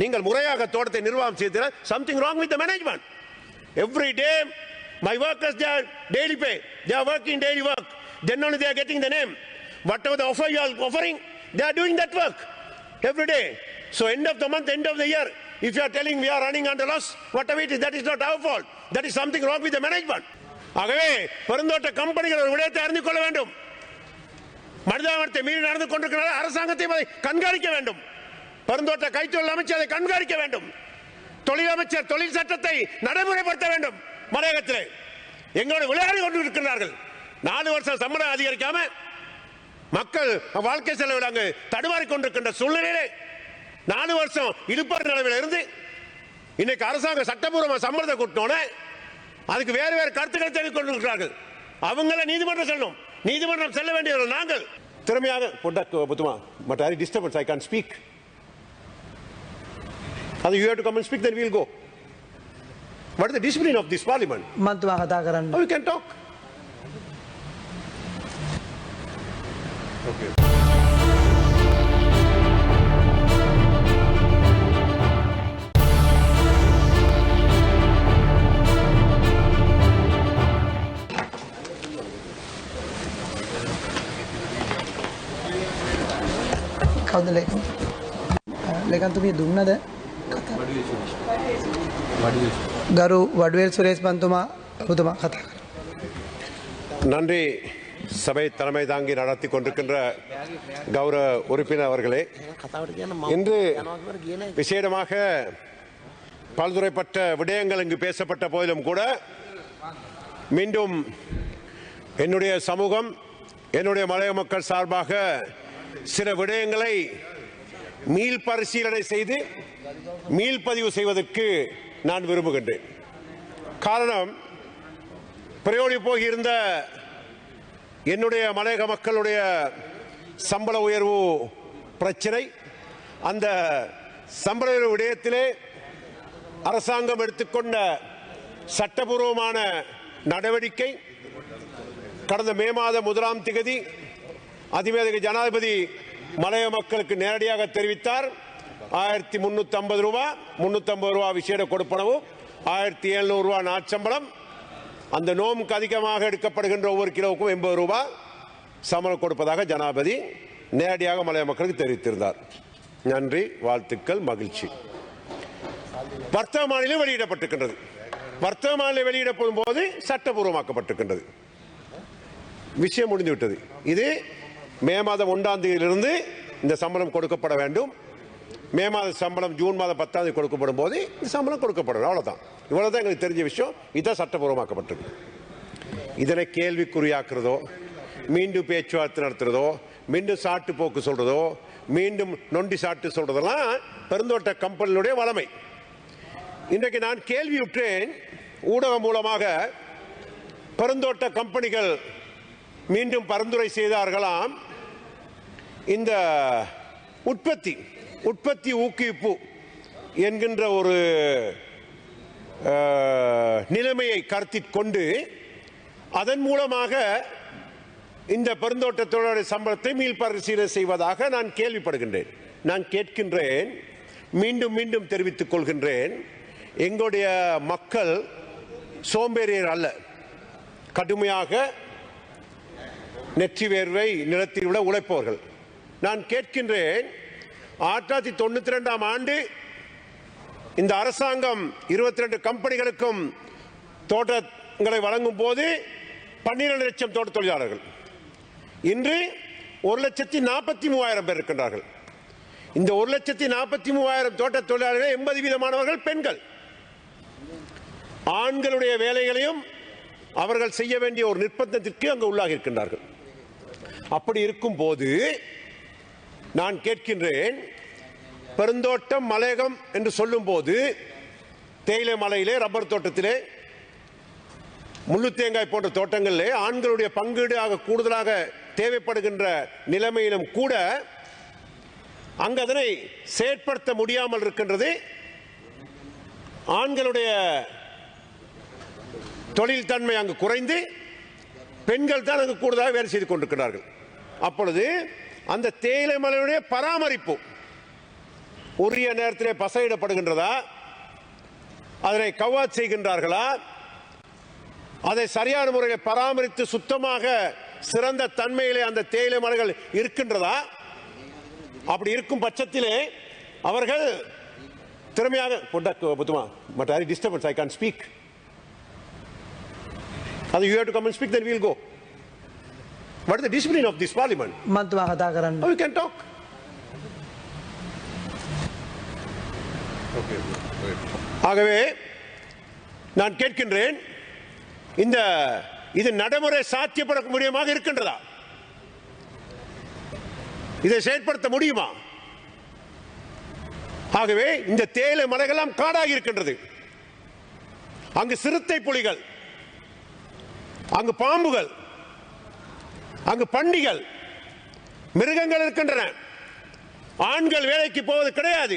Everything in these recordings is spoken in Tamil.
நீங்கள் முறையாக தோட்டத்தை நிர்வாகம் செய்தால் something wrong with the management. Every day my workers, they are daily pay, they are working daily work, then only they are getting the name. Whatever the offer you are offering, they are doing that work every day. So end of the month, end of the year, if you are telling we are running under loss, whatever it is, that is not our fault. That is something wrong with the management. ஆகவே பெருந்தோட்ட கம்பெனிகள் ஒரு விடயத்தை அறிந்து கொள்ள வேண்டும். மனிதாபிமானத்தை மீறி நடந்து கொண்டிருக்கிற அரசாங்கத்தை கண்காணிக்க வேண்டும். பெருந்தோட்ட கைத்தொழில் அமைச்சர் அதை கண்காணிக்க வேண்டும். தொழில் அமைச்சர் தொழில் சட்டத்தை நடைமுறைப்படுத்த வேண்டும். மலையகத்திலே எங்களோட விளையாடி கொண்டிருக்கிறார்கள். 4 வருஷம் சம்பளம் அதிகரிக்காம மக்கள் வாழ்க்கை செலவில் அங்கு தடுமாறி கொண்டிருக்கின்ற சூழ்நிலையிலே 4 வருஷம் இழுப்பறி நிலையில் இருந்து இன்னைக்கு அரசாங்கம் சட்டப்பூர்வ சம்பளத்தை கூட்டினோட அதுக்கு வேறு வேறு கருத்துக்களை தெரிவித்துக் கொண்டிருக்கிறார்கள். அவங்கள நீதிமன்றம் செல்லணும். நீதிமன்றம் செல்ல வேண்டியவர்கள் நாங்கள் திறமையாக but I disturbance, I can't speak. You have to come and speak, then we will go. What is the discipline of this parliament? How we can talk? Okay. लेकिन तुम्ही दुमना दे ගරු වඩුවේල් සුරේෂ් පන්තුමා ඔබතුමා කතා කරන්න. நன்றி. சபை தலைமை தாங்கி நடத்தி கொண்டிருக்கின்ற கௌரவ உறுப்பினர் அவர்களே, இன்று விசேடமாக பல்துறைப்பட்ட விடயங்கள் இங்கு பேசப்பட்ட போதிலும் கூட மீண்டும் என்னுடைய சமூகம், என்னுடைய மலைய மக்கள் சார்பாக சில விடயங்களை மீள் பரிசீலனை செய்து மீள்பதிவு செய்வதற்கு நான் விரும்புகின்றேன். காரணம், பிரயோடி போகியிருந்த என்னுடைய மலையக மக்களுடைய சம்பள உயர்வு பிரச்சனை, அந்த சம்பள உயர்வு விடயத்திலே அரசாங்கம் எடுத்துக்கொண்ட சட்டபூர்வமான நடவடிக்கை கடந்த மே மாதம் 1ஆம் தேதி அதிவேக ஜனாதிபதி மலைய மக்களுக்கு நேரடியாக தெரிவித்தார். 1350 ரூபாய், 350 ரூபாய் விசேட கொடுப்பனவு, 1700 ரூபாய் நாட்சம்பளம், அந்த நோம்புக்கு அதிகமாக எடுக்கப்படுகின்ற ஒவ்வொரு கிலோவுக்கும் 80 ரூபாய் சம்பளம் கொடுப்பதாக ஜனாதிபதி நேரடியாக மலைய மக்களுக்கு தெரிவித்திருந்தார். நன்றி, வாழ்த்துக்கள், மகிழ்ச்சி. வர்த்தக மாநிலம் வெளியிடப்பட்டிருக்கின்றது. வர்த்தக மாநிலம் வெளியிடப்படும் போது சட்டபூர்வமாக்கப்பட்டிருக்கின்றது. விஷயம் முடிந்துவிட்டது. இது மே மாதம் 1ஆம் தேதியிலிருந்து இந்த சம்பளம் கொடுக்கப்பட வேண்டும். மே மாத சம்பளம் ஜூன் மாதம் 10ஆம் தேதி கொடுக்கப்படும் போது இந்த சம்பளம் கொடுக்கப்படும். அவ்வளவுதான். இவ்வளவுதான் எங்களுக்கு தெரிஞ்ச விஷயம். இதான் சட்டபூர்வமாக்கப்பட்டது. இதனை கேள்விக்குறியாக்குறதோ, மீண்டும் பேச்சுவார்த்தை நடத்துறதோ, மீண்டும் சாட்டு போக்கு சொல்றதோ, மீண்டும் நொண்டி சாட்டு சொல்றதெல்லாம் பெருந்தோட்ட கம்பெனியுடைய வளமை. இன்றைக்கு நான் கேள்வியுற்றேன், ஊடகம் மூலமாக பெருந்தோட்ட கம்பெனிகள் மீண்டும் பரிந்துரை செய்தார்களாம், இந்த உற்பத்தி ஊக்குவிப்பு என்கின்ற ஒரு நிலைமையை கருத்தில் கொண்டு அதன் மூலமாக இந்த பெருந்தோட்ட தொழிலாளர் சம்பளத்தை மீள் பரிசீலனை செய்வதாக நான் கேள்விப்படுகின்றேன். நான் கேட்கின்றேன், மீண்டும் மீண்டும் தெரிவித்துக் கொள்கின்றேன், எங்களுடைய மக்கள் சோம்பேறியர் அல்ல. கடுமையாக நெற்றி வேர்வை நிலத்தில் விட உழைப்பவர்கள். நான் கேட்கின்றேன், 1992ஆம் ஆண்டு இந்த அரசாங்கம் 22 கம்பெனிகளுக்கும் தோட்டங்களை வழங்கும் போது 12 லட்சம் தோட்ட தொழிலாளர்கள், இன்று 1,43,000 பேர் இருக்கின்றார்கள். இந்த 1,43,000 தோட்ட தொழிலாளர்கள் 80% பெண்கள். ஆண்களுடைய வேலைகளையும் அவர்கள் செய்ய வேண்டிய ஒரு நிர்பந்தத்திற்கு அங்கு உள்ளாகி இருக்கின்றார்கள். அப்படி இருக்கும் போது நான் கேட்கின்றேன், பெருந்தோட்டம் மலையகம் என்று சொல்லும் போது தேயிலை மலையிலே, ரப்பர் தோட்டத்திலே, முள்ளு தேங்காய் போன்ற தோட்டங்களிலே ஆண்களுடைய பங்கீடு கூடுதலாக தேவைப்படுகின்ற நிலைமையிலும் கூட அங்கு அதனை செயற்படுத்த முடியாமல் இருக்கின்றது. ஆண்களுடைய தொழில் தன்மை அங்கு குறைந்து பெண்கள் தான் அங்கு கூடுதலாக வேலை செய்து கொண்டிருக்கிறார்கள். அப்பொழுது அந்த தேயிலை மலையுடைய பராமரிப்பு, உரிய நேரத்திலே பசையிடப்படுகின்றதா, அதனை கவாச் செய்கின்றார்களா, அதை சரியான முறையில் பராமரித்து சுத்தமாக சிறந்த தன்மையிலே அந்த தேயிலை மரங்கள் இருக்கின்றதா? அப்படி இருக்கும் பட்சத்திலே அவர்கள் திறமையாக disturbance, I can speak. You have to come and speak, then we'll go. What is the discipline of this parliament? මන්තුමා කතා කරන්න. We can talk. ஆகவே நான் கேட்கின்றேன், இது நடைமுறை சாத்தியப்பட முடியுமாக இருக்கின்றதா? இதை செயல்படுத்த முடியுமா? ஆகவே இந்த தேயிலை மலைகளெல்லாம் காடாகி இருக்கின்றது. அங்கு சிறுத்தை புலிகள், அங்கு பாம்புகள், அங்கு பண்டிகள், மிருகங்கள் இருக்கின்றன. ஆண்கள் வேலைக்கு போவது கிடையாது.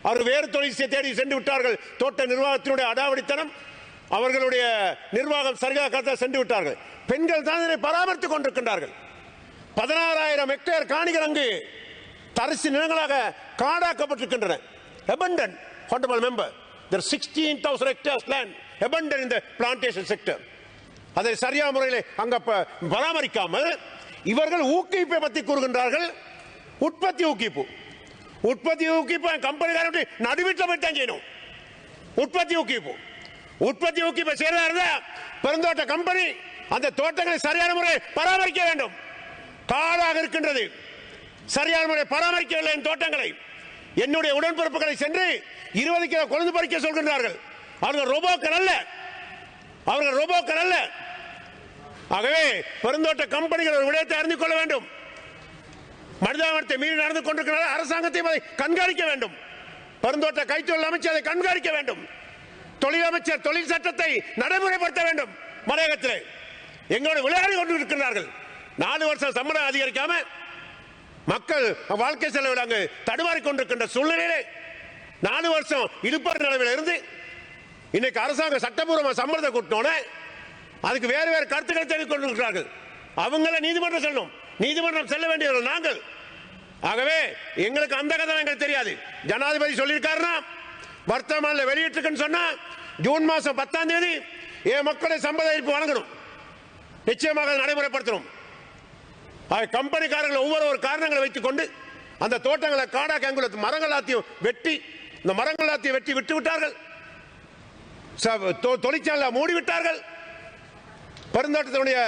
அவர் வேறு தொழிலை தேடி சென்று விட்டார்கள். தோட்ட நிர்வாகத்தினுடைய அடாவடித்தனம், அவர்களுடைய நிர்வாகம் சரியாக சென்று விட்டார்கள். பெண்கள் தான் இதனை பராமரித்துக் கொண்டிருக்கின்றார்கள். 16,000 ஹெக்டேர் காணிகள் அங்கு தரிசு நிலங்களாக காடாக்கப்பட்டிருக்கின்றன. Abandoned, honorable member. There are 16,000 hectares land abandoned in the plantation sector. அதை சரியான முறையில் அங்க பராமரிக்காமல் இவர்கள் ஊக்குவிப்பை பற்றி கூறுகின்றார்கள். உற்பத்தி ஊக்குவிப்பு கம்பெனிக்காரன் நடுவீட்டில் போய் தான் செய்யணும். உற்பத்தி ஊக்குவிப்பு செய்யறதா இருந்தா பெருந்தோட்ட கம்பெனி அந்த தோட்டங்களை சரியான முறை பராமரிக்க வேண்டும். காடாக இருக்கின்றது, சரியான முறை பராமரிக்கவில்லை தோட்டங்களை. என்னுடைய உடன்பிறப்புகளை சென்று 20 கிலோ கொழுந்து பறிக்க சொல்கின்றார்கள். அவர்கள் ரோபோக்கள் அல்ல. ஆகவே பெருந்தோட்ட கம்பெனிகள் ஒரு விடயத்தை அறிந்து கொள்ள வேண்டும். மனிதாபிமானத்தை மீறி நடந்து கொண்டிருக்கிற அரசாங்கத்தை கண்காணிக்க வேண்டும். பெருந்தோட்ட கைத்தொழில் அமைச்சர் அதை கண்காணிக்க வேண்டும். தொழில் அமைச்சர் தொழில் சட்டத்தை நடைமுறைப்படுத்த வேண்டும். மலையகத்தில் எங்களோட விளையாடி கொண்டிருக்கிறார்கள். 4 வருஷம் சம்பளம் அதிகரிக்காம மக்கள் வாழ்க்கை செலவில் அங்கு தடுமாறி கொண்டிருக்கின்ற சூழ்நிலையிலே 4 வருஷம் இழுப்பறி நிலவில் இருந்து இன்னைக்கு அரசாங்கம் சட்டப்பூர்வ சம்பளத்தை கூட்டினோன்னே அதுக்கு வேறு கருத்துக்களை தெரிவித்துக் கொண்டிருக்கிறார்கள். அவங்கள நீதிமன்றம் செல்லணும். நீதிமன்றம் செல்ல வேண்டியவர்கள் நாங்கள். ஆகவே எங்களுக்கு அந்த கதை எங்களுக்கு தெரியாது. ஜனாதிபதி சொல்லியிருக்காருன்னா வர்த்தமானில் வெளியிட்டிருக்குன்னு சொன்னா ஜூன் மாதம் 10ஆம் தேதி என் மக்களை சம்பள அறிவிப்பு வழங்கணும். நிச்சயமாக நடைமுறைப்படுத்தணும். கம்பெனிக்காரர்கள் ஒவ்வொரு காரணங்களை வைத்துக் கொண்டு அந்த தோட்டங்களை காடாக்கி அங்குள்ள மரங்களாத்தையும் வெட்டி விட்டு விட்டார்கள். தொழிற்சாலை மூடிவிட்டார்கள். பெருந்தோட்டத்தினுடைய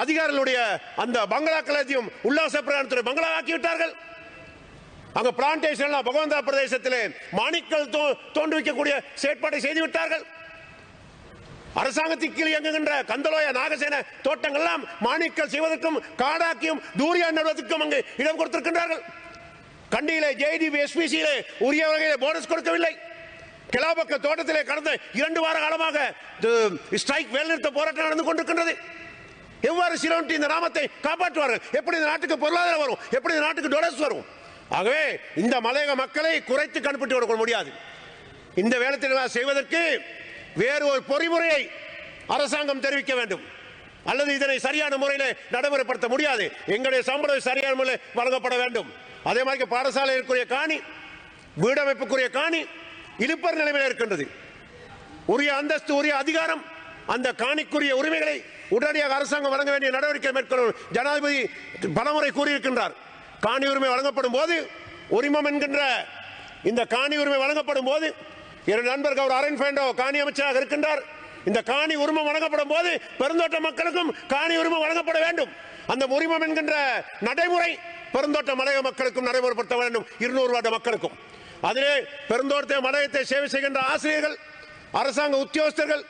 அதிகாரிகளுடைய அந்த பங்களாக்களையும் உல்லாச பிரயாணத்துறை பங்களா ஆக்கி விட்டார்கள். அங்க பிளான்டேஷன் பகவந்தா பிரதேசத்திலே மாணிக்கல் தோன்றுவிக்கக்கூடிய செயற்பாட்டை செய்து விட்டார்கள். அரசாங்கத்திற்கு கீழ் இயங்குகின்ற கந்தலோய நாகசேன தோட்டங்கள்லாம் மாணிக்கல் செய்வதற்கும் காடாக்கியும் தூரியான் நடுவதற்கும் அங்கு இடம் கொடுத்திருக்கின்றார்கள். கண்டியிலே JDB SPCயிலே உரிய வகையிலே போனஸ் கொடுக்கவில்லை. கிளாபக்க தோட்டத்திலே கடந்த 2 வார காலமாக ஸ்ட்ரைக் வேலைநிறுத்த போராட்டம் நடந்து கொண்டிருக்கின்றது. எவ்வாறு சிலோன்டி இந்த நாமத்தை காப்பாற்றுவார்கள்? எப்படி இந்த நாட்டுக்கு பொருளாதாரம் வரும்? எப்படி இந்த நாட்டுக்கு டொலர்ஸ் வரும்? ஆகவே இந்த மலையக மக்களை குறைத்து கண்டுபிடித்து கொடுக்க முடியாது. இந்த வேலை செய்வதற்கு வேறு ஒரு பொறிமுறையை அரசாங்கம் தெரிவிக்க வேண்டும். அல்லது இதனை சரியான முறையில் நடைமுறைப்படுத்த முடியாது. எங்களுடைய சம்பளம் சரியான முறையில் வழங்கப்பட வேண்டும். அதே மாதிரி பாடசாலைக்குரிய காணி, வீடமைப்புக்குரிய காணி இழுப்பறி நிலைமையில் இருக்கின்றது. உரிய அந்தஸ்து, உரிய அதிகாரம், அந்த காணிக்குரிய உரிமைகளை உடனடியாக அரசாங்கம் வழங்க வேண்டிய நடவடிக்கை மேற்கொள்ளும் ஜனாதிபதி பலமுறை கூறியிருக்கின்றார். காணி உரிமை வழங்கப்படும் போது, உரிமம் என்கின்ற இந்த காணி உரிமை வழங்கப்படும் போது, என் நண்பர் கௌரவ அருண் ஃபேண்டோ காணி அமைச்சராக இருக்கின்றார். இந்த காணி உரிமம் வழங்கப்படும் போது பெருந்தோட்ட மக்களுக்கும் காணி உரிமம் வழங்கப்பட வேண்டும். அந்த உரிமம் என்கின்ற நடைமுறை பெருந்தோட்ட மலையக மக்களுக்கும் நடைமுறைப்படுத்த வேண்டும். 200 வருட மக்களுக்கும். அதிலே பெருந்தோட்ட மலையத்தை சேவை செய்கின்ற ஆசிரியர்கள், அரசாங்க உத்தியோகஸ்தர்கள்,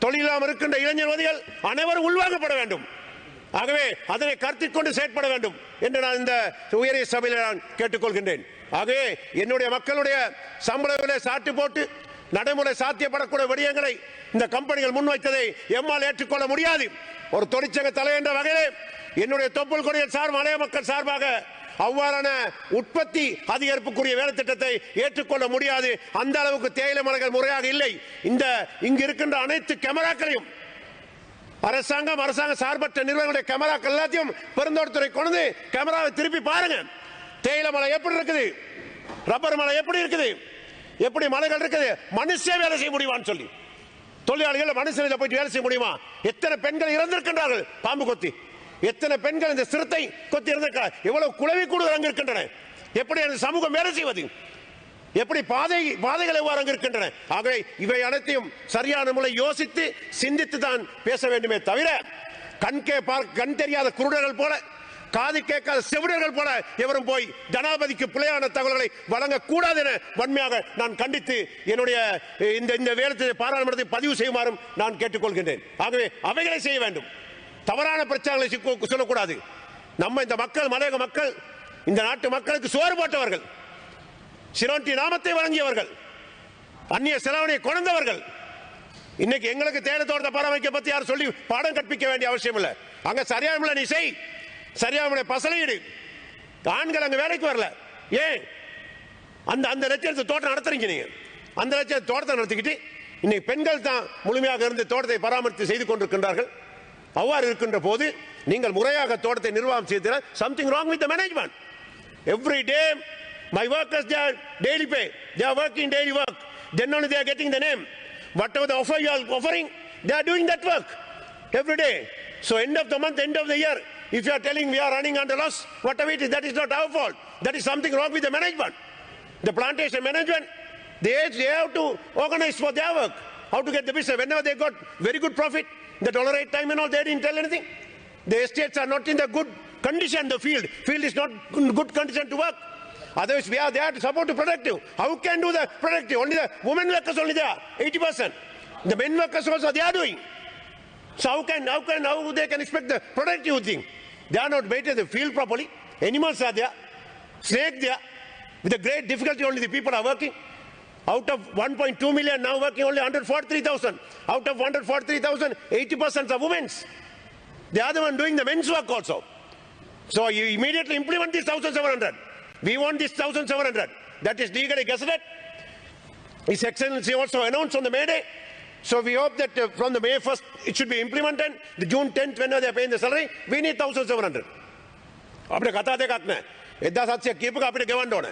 தொழிலாளர் இருக்கின்ற இளைஞர்வதிகள் அனைவரும் உள்வாங்கப்பட வேண்டும். ஆகவே அதனை கருத்தில் கொண்டு செயற்பட வேண்டும் என்று நான் இந்த உயரிய சபையில் நான் கேட்டுக்கொள்கின்றேன். ஆகவே என்னுடைய மக்களுடைய சம்பள விலை சாட்டு போட்டு நடைமுறை சாத்தியப்படக்கூடிய விடயங்களை இந்த கம்பெனிகள் முன்வைத்ததை எம்மால் ஏற்றுக்கொள்ள முடியாது. ஒரு தொழிற்சங்க தலை என்ற வகையில் என்னுடைய தொப்புள் கொடிகள் மலைய மக்கள் சார்பாக அவ்வாறான உற்பத்தி அதிகரிப்புக்குரிய வேலை திட்டத்தை ஏற்றுக்கொள்ள முடியாது. அந்த அளவுக்கு தேயிலை மலைகள் முறையாக இல்லை. இங்கு இருக்கின்ற அனைத்து கேமராக்களையும் அரசாங்க சார்பற்ற நிறுவனங்களுடைய கேமராக்கள் எல்லாத்தையும் பெருந்தோட்டத்துறை கொண்டு கேமராவை திருப்பி பாருங்க. தேயிலை மலை எப்படி இருக்குது? ரப்பர் மலை எப்படி இருக்குது, எப்படி மலைகள் இருக்குது, மனுஷன் வேலை செய்ய முடியுமான்னு சொல்லி தொழிலாளிகள் மனுஷனில் போயிட்டு வேலை செய்ய முடியுமா? எத்தனை பெண்கள் இறந்திருக்கின்றார்கள் பாம்பு கொத்தி, எத்தனை பெண்கள் இந்த சிறுத்தை கொத்தி இறந்திருக்கிறார், எவ்வளவு குளவி கூடுதல் அங்கு இருக்கின்றன, எப்படி அந்த சமூகம் வேலை செய்வது, எப்படி பாதைகள் எவ்வாறு அங்கு இருக்கின்றன. ஆகவே இவை அனைத்தையும் சரியான முறை யோசித்து சிந்தித்து தான் பேச வேண்டுமே தவிர கண் தெரியாத குருடர்கள் போல, காது கேட்காத செவிடர்கள் போல எவரும் போய் ஜனாதிபதிக்கு பிழையான தகவல்களை வழங்கக்கூடாது என வன்மையாக நான் கண்டித்து என்னுடைய இந்த வேலை பாராளுமன்றத்தை பதிவு செய்யுமாறும் நான் கேட்டுக்கொள்கின்றேன். ஆகவே அவைகளை செய்ய வேண்டும், தவறான பிரச்சாரங்களை சொல்லக்கூடாது. நம்ம இந்த மக்கள், மலையக மக்கள், இந்த நாட்டு மக்களுக்கு சோறு போட்டவர்கள், சிரோன்டி நாமத்தை வழங்கியவர்கள், அந்நிய செலவனை கொண்டவர்கள். இன்னைக்கு எங்களுக்கு தேயிலை தோட்டத்தை பராமரிக்க பத்தி யாரும் சொல்லி பாடம் கற்பிக்க வேண்டிய அவசியம் இல்லை. அங்க சரியான முறை நீ செய், சரியான பசலையிடு. ஆண்கள் அங்க வேலைக்கு வரல, ஏன் அந்த லட்சத்து தோட்டம் நடத்துறீங்க? நீங்க அந்த லட்சத்து தோட்டத்தை நடத்திக்கிட்டு இன்னைக்கு பெண்கள் தான் முழுமையாக இருந்து தோட்டத்தை பராமரித்து செய்து கொண்டிருக்கின்றார்கள். அவ்வாறு இருக்கின்ற போது நீங்கள் முறையாக தோட்டத்தை நிர்வாகம் செய்தால் something wrong with the management. Every day my workers, they are daily pay, they are working daily work, then only they are getting the name. Whatever the offer you are offering, they are doing that work every day. So end of the month, end of the year, if you are telling we are running under loss, whatever it is, that is not our fault. That is something wrong with the management. The plantation management, they have to organize for their work, how to get the business. Whenever they got very good profit, the tolerate time and all, they didn't tell anything. The estates are not in the good condition, the field is not in good condition to work. Otherwise, we are there to support the productive. How can do the productive? Only the women workers only there, 80%. The men workers also they are doing. So how they can expect the productive thing? They are not maintaining the field properly. Animals are there, snake there. With a great difficulty, only the people are working. Out of 1.2 million now working, only 143,000. Out of 143,000, 80% are women. They are the one doing the men's work also. So you immediately implement this 1,700. We want this 1,700. That is legally gazetted. His Excellency also announced on the May Day. So we hope that from the May 1st it should be implemented. The June 10th, whenever they are paying the salary, we need 1,700. අපිට කතා දෙකක් නැහැ. 1700 කීපක අපිට ගෙවන්න ඕනේ.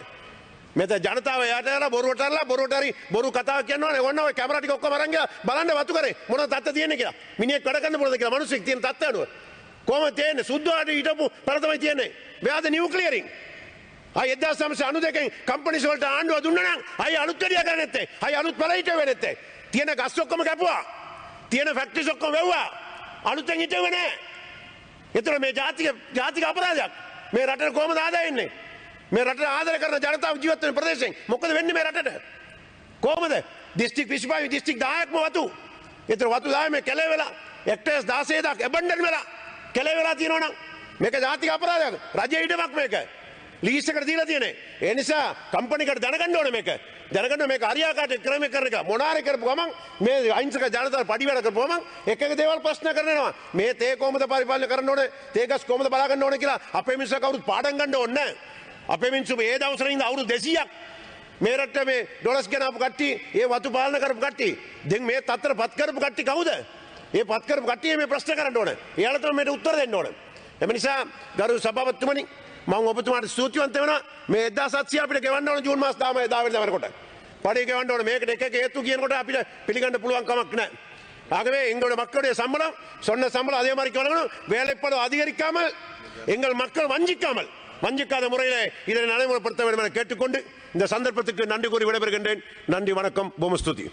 මෙතන ජනතාව යාටලා බොරු කතාව කියනවා නේ. ඔන්න ඔය කැමරා ටික ඔක්කොම අරන් ගියා බලන්න වතු කරේ මොනවද තත්ත්වය තියෙන්නේ කියලා. මිනිහෙක් වැඩ කරන්න පුළුවන්ද කියලා මිනිස්සෙක් තියෙන තත්ත්වය අනුව. කොහොමද තියෙන්නේ? සුද්ධවාට හිටපු පළ තමයි තියෙන්නේ. මෙයාද නිව් ක්ලියරින්. අය 1992 කම්පැනිස් වලට ආණ්ඩුව දුන්නා නම් අය අලුත් වැඩියා කරන්නේ නැත්තේ. අය අලුත් පළයිට වෙන්නේ නැත්තේ. තියෙන ගස් ඔක්කොම කැපුවා. තියෙන ෆැක්ටරිස් ඔක්කොම වැව්වා. අලුතෙන් හිටෙන්නේ නැහැ. ඒතර මේ ජාතික අපරාධයක්. මේ රටට කොහොමද ආදාය එන්නේ? මේ රටට ආදරය කරන ජනතාව ජීවත් වෙන ප්‍රදේශයෙන් මොකද වෙන්නේ මේ රටට? කොහොමද? දිස්ත්‍රික් 25 දිස්ත්‍රික් 10ක්ම වතු. ඒතර වතු 10 මේ කැලේ වෙලා හෙක්ටර්ස් 16ක් ඇබන්ඩන් වෙලා කැලේ වෙලා තියෙනවා නම් මේක ජාතික අපරාධයක්. රජයේ ඉඩමක් මේක. ලීස් එකට දීලා තියෙන්නේ. ඒ නිසා කම්පැනිකට දැනගන්න ඕනේ මේක. දැනගන්න මේක අරියාකාට ක්‍රම කරන එක. මොනාරේ කරපු ගමන් මේ අහිංසක ජනතාව පඩි වැඩ කරපු ගමන් එක එක දේවල් ප්‍රශ්න කරනවා. මේ තේ කොහොමද පරිපාලනය කරන්න ඕනේ? තේ ගස් කොහොමද බලා ගන්න ඕනේ කියලා අපේ මිනිස්සු කවුරුත් පාඩම් ගන්න ඕනේ නැහැ. අපේ මිනිස්සු මේ දවස්වල ඉඳන් අවුරුදු 200ක් මේ රටේ මේ ඩොලර්ස් ගෙනාපු කට්ටිය, ඒ වතු පාලන කරපු කට්ටිය, දැන් මේ තත්තර පත් කරපු කට්ටිය කවුද? ඒ පත් කරපු කට්ටිය මේ ප්‍රශ්න කරන්න ඕනේ. එයාලා තමයි මේට උත්තර දෙන්න ඕනේ. එම නිසා ගරු සභාපතිතුමනි මම ඔබතුමාට ස්තුතිවන්ත වෙනවා. මේ 1700 අපිට ගෙවන්න ඕනේ ජූන් මාස 10 වෙනිදාවට. படி ගෙවන්න ඕනේ. මේකට එක එක හේතු කියනකොට අපිට පිළිගන්න පුළුවන් කමක් නැහැ. ஆகவே எங்களுடைய மக்களுடைய சம்பளம் சொன்ன சம்பளம் அதே மாதிரி வழங்கணும். வேலைப்பளு அதிகரிக்காமல் எங்கள் மக்கள் வஞ்சிக்காத முறையில் இதை நடைமுறைப்படுத்த வேண்டும் என கேட்டுக்கொண்டு இந்த சந்தர்ப்பத்துக்கு நன்றி கூறி விடைபெறுகின்றேன். நன்றி, வணக்கம், பூமஸ்துதி.